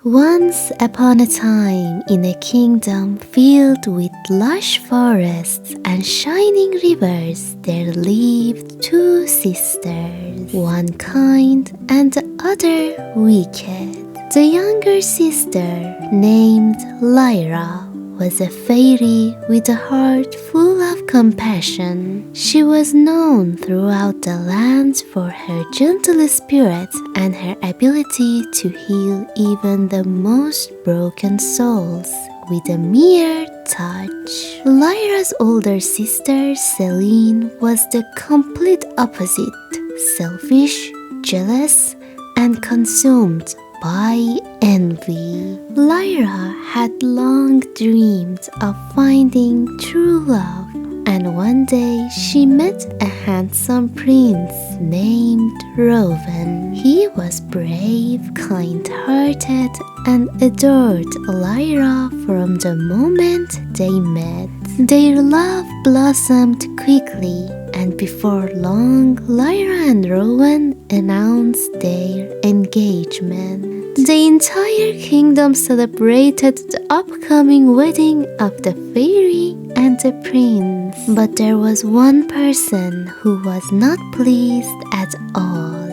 Once upon a time, in a kingdom filled with lush forests and shining rivers, there lived two sisters, one kind and the other wicked. The younger sister, named Lyra, was a fairy with a heart full of compassion. She was known throughout the land for her gentle spirit and her ability to heal even the most broken souls with a mere touch. Lyra's older sister, Celine, was the complete opposite, selfish, jealous, and consumed by envy. Lyra had long dreamed of finding true love, and one day she met a handsome prince named Rowan. He was brave, kind-hearted, and adored Lyra from the moment they met. Their love blossomed quickly, and before long, Lyra and Rowan announced their engagement. The entire kingdom celebrated the upcoming wedding of the fairy and the prince. But there was one person who was not pleased at all: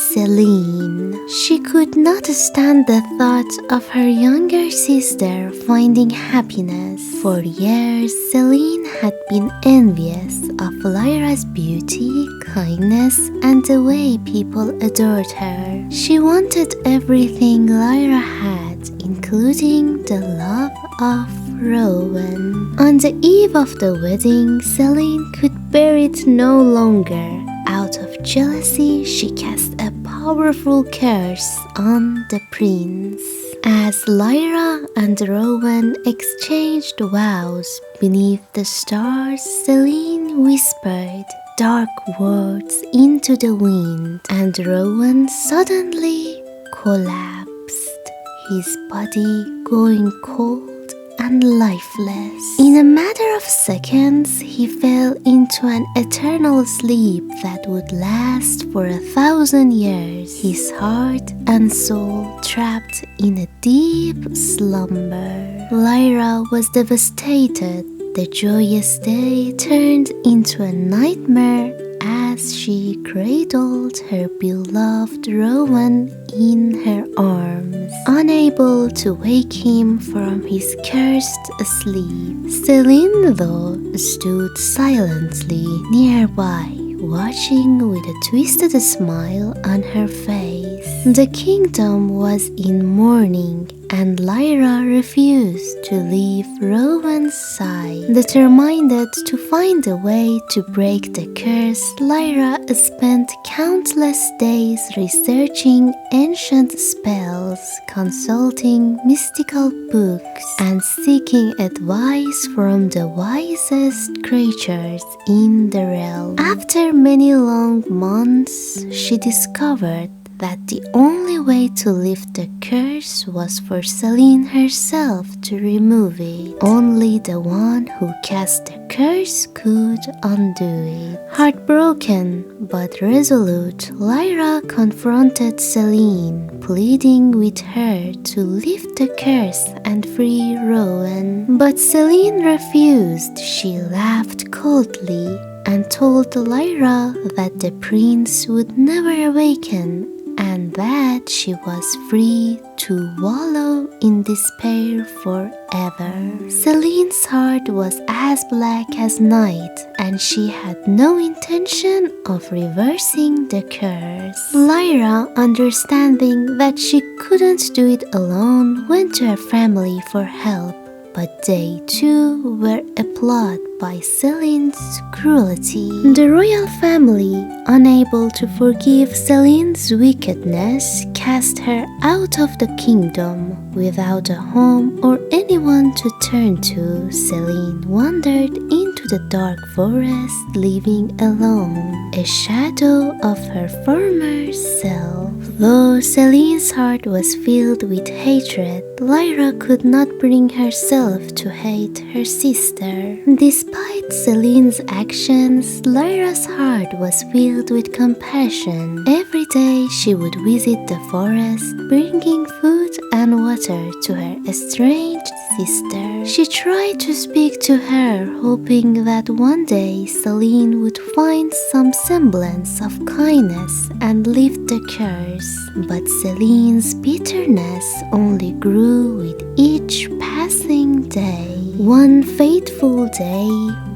Celine. She could not stand the thought of her younger sister finding happiness. For years, Celine had been envious of Lyra's beauty, kindness, and the way people adored her. She wanted everything Lyra had, including the love of Rowan. On the eve of the wedding, Celine could bear it no longer. Out of jealousy, she cast a powerful curse on the prince. As Lyra and Rowan exchanged vows beneath the stars, Celine whispered dark words into the wind, and Rowan suddenly collapsed, his body going cold and lifeless. In a matter of seconds, he fell into an eternal sleep that would last for 1,000 years, his heart and soul trapped in a deep slumber. Lyra was devastated. The joyous day turned into a nightmare as she cradled her beloved Rowan in her arms, unable to wake him from his cursed sleep. Celine, though, stood silently nearby, watching with a twisted smile on her face. The kingdom was in mourning, and Lyra refused to leave Rowan's side. Determined to find a way to break the curse, Lyra spent countless days researching ancient spells, consulting mystical books, and seeking advice from the wisest creatures in the realm. After many long months, she discovered that the only way to lift the curse was for Celine herself to remove it. Only the one who cast the curse could undo it. Heartbroken but resolute, Lyra confronted Celine, pleading with her to lift the curse and free Rowan. But Celine refused. She laughed coldly and told Lyra that the prince would never awaken, and that she was free to wallow in despair forever. Celine's heart was as black as night, and she had no intention of reversing the curse. Lyra, understanding that she couldn't do it alone, went to her family for help. But they too were applauded by Celine's cruelty. The royal family, unable to forgive Celine's wickedness, cast her out of the kingdom without a home or anyone to turn to. Celine wandered into the dark forest, living alone, a shadow of her former self. Though Celine's heart was filled with hatred, Lyra could not bring herself to hate her sister. Despite Celine's actions, Lyra's heart was filled with compassion. Every day she would visit the forest, bringing food and water to her estranged sister. She tried to speak to her, hoping that one day Celine would find some semblance of kindness and lift the curse. But Celine's bitterness only grew with each passing day. One fateful day,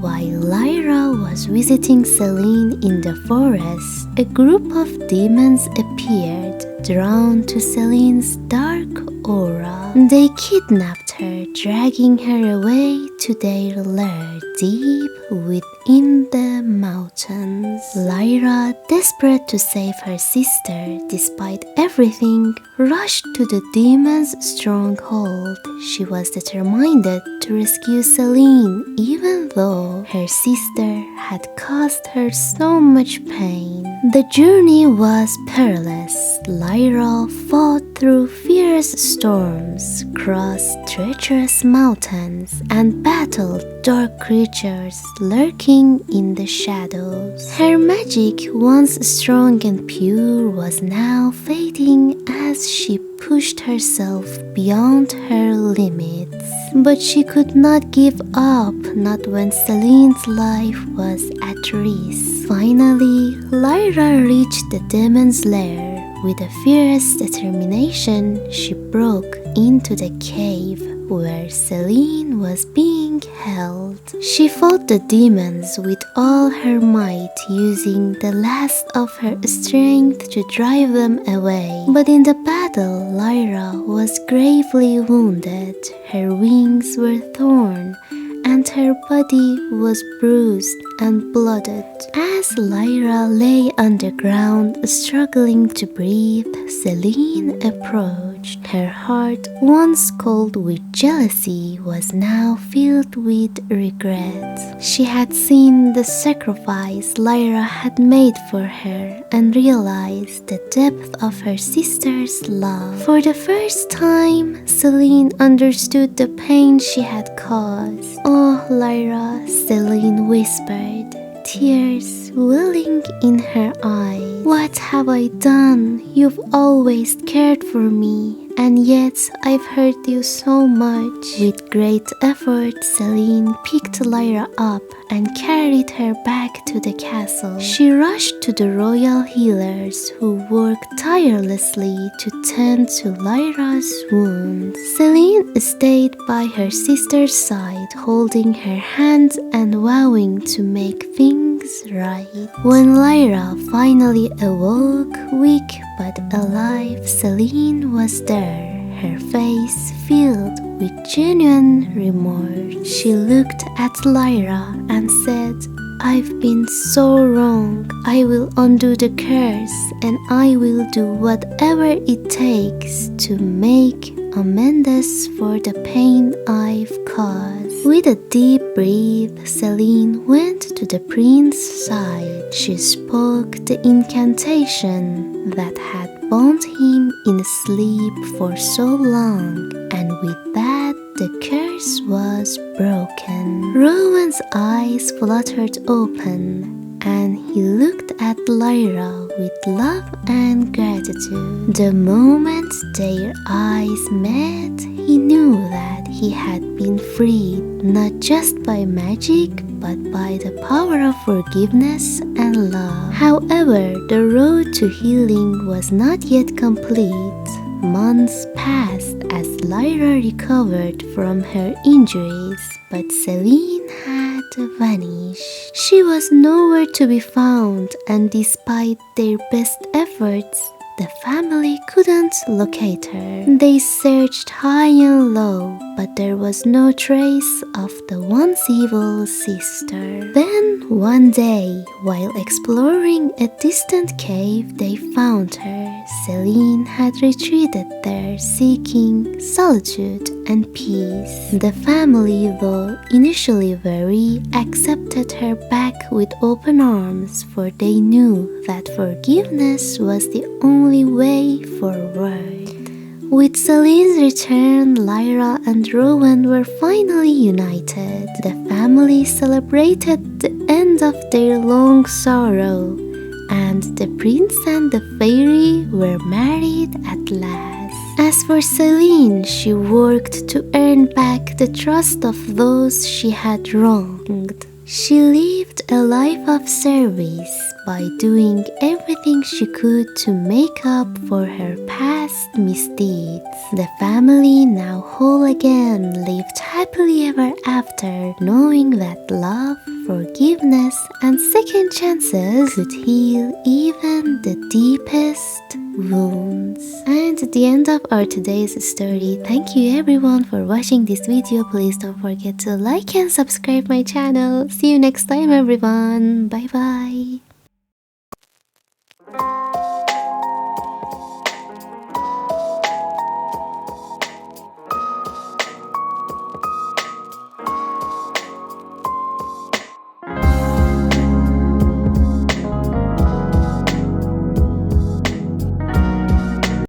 while Lyra was visiting Celine in the forest, a group of demons appeared, drawn to Celine's dark aura. They kidnapped her, dragging her away to their lair deep within the mountains. Lyra, desperate to save her sister despite everything, rushed to the demon's stronghold. She was determined to rescue Celine, even though her sister had caused her so much pain. The journey was perilous. Lyra fought through fierce storms, crossed treacherous mountains, and battled dark creatures lurking in the shadows. Her magic, once strong and pure, was now fading as she pushed herself beyond her limits. But she could not give up, not when Celine's life was at risk. Finally, Lyra reached the demon's lair. With a fierce determination, she broke into the cave where Celine was being held. She fought the demons with all her might, using the last of her strength to drive them away. But in the battle, Lyra was gravely wounded. Her wings were torn, and her body was bruised and blooded. As Lyra lay underground, struggling to breathe, Celine approached. Her heart, once cold with jealousy, was now filled with regret. She had seen the sacrifice Lyra had made for her and realized the depth of her sister's love. For the first time, Celine understood the pain she had caused. "Oh, Lyra," Celine whispered, tears welling in her eyes. "What have I done? You've always cared for me, and yet I've hurt you so much." With great effort, Celine picked Lyra up and carried her back to the castle. She rushed to the royal healers, who worked tirelessly to tend to Lyra's wounds. Celine stayed by her sister's side, holding her hand and vowing to make things right. When Lyra finally awoke, weak but alive, Celine was there, her face filled with genuine remorse. She looked at Lyra and said, "I've been so wrong. I will undo the curse, and I will do whatever it takes to make amends for the pain I've caused." With a deep breath, Celine went to the prince's side. She spoke the incantation that had bound him in sleep for so long, and with that, the curse was broken. Rowan's eyes fluttered open, and he looked at Lyra with love and gratitude. The moment their eyes met, he knew that he had been freed, not just by magic, but by the power of forgiveness and love. However, the road to healing was not yet complete. Months passed as Lyra recovered from her injuries, but Celine had vanished. She was nowhere to be found, and despite their best efforts, the family couldn't locate her. They searched high and low, but there was no trace of the once evil sister. Then, one day, while exploring a distant cave, they found her. Celine had retreated there seeking solitude and peace. The family, though initially wary, accepted her back with open arms, for they knew that forgiveness was the only way forward. With Celine's return, Lyra and Rowan were finally united. The family celebrated the end of their long sorrow, and the prince and the fairy were married at last. As for Celine, she worked to earn back the trust of those she had wronged. She lived a life of service by doing everything she could to make up for her past misdeeds. The family, now whole again, lived happily ever after, knowing that love, forgiveness, and second chances could heal even the deepest wounds. And at the end of our today's story, thank you everyone for watching this video. Please don't forget to like and subscribe my channel. See you next time everyone. Bye bye.